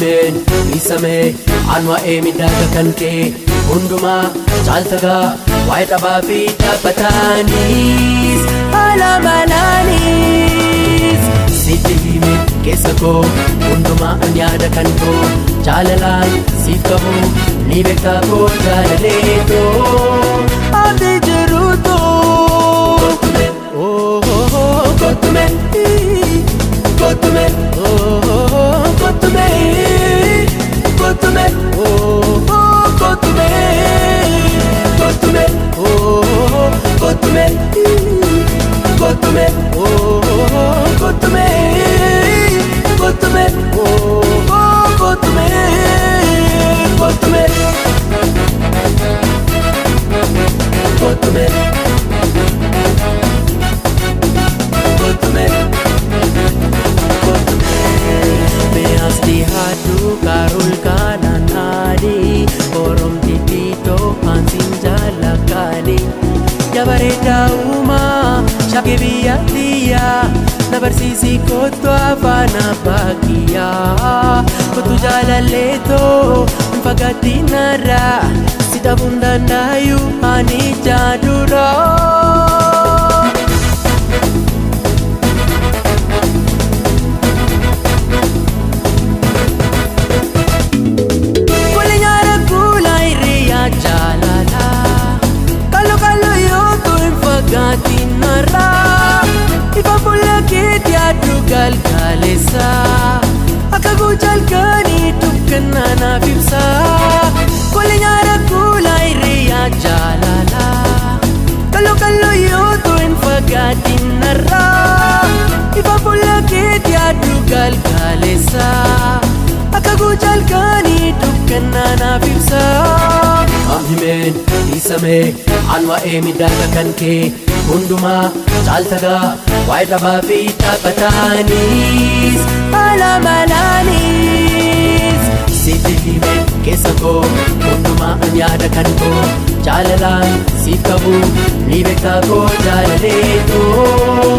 himeen dhiisame aan waa'ee midhaaga kan kee hundumaa caaltagaa waa'ee dhabaa fi dhaabbataanis haala malaanis sitti himeen keessa koo hundumaa an yaada kan koo jaalalaan siif qabu ni beektaa koo jaalaleetoo ati jiruutoo Kottume, kottume, kottume, kottume, kottume, kottume, kottume, kottume, kottume, kottume, kottume, kottume, kottume. Hadu karul kanan adi Orom titito hansin jalakali Jabareda uma shake biyatiya Nabarsisi kotu afana bakia Kotu jalaleto fagatinara Sita bundandayu ani jadura Tinara Ipapula kiti adugal kalesa Akagujal kani tukana na vimsa Kulinyara kulay riya jalala Kalo yoto infaga tinara Ipapula kiti adugal kalesa Akagujal kani tukana na vimsa himeen dhiisame aan waa'ee midhaaga kan kee hundumaa caaltagaa waa'ee dhabaa fi dhaabbataanis haala malaanis sitti himeen keessa koo hundumaa an yaada kan koo jaalalaan siif qabu ni beektaa koo jaalaleetoo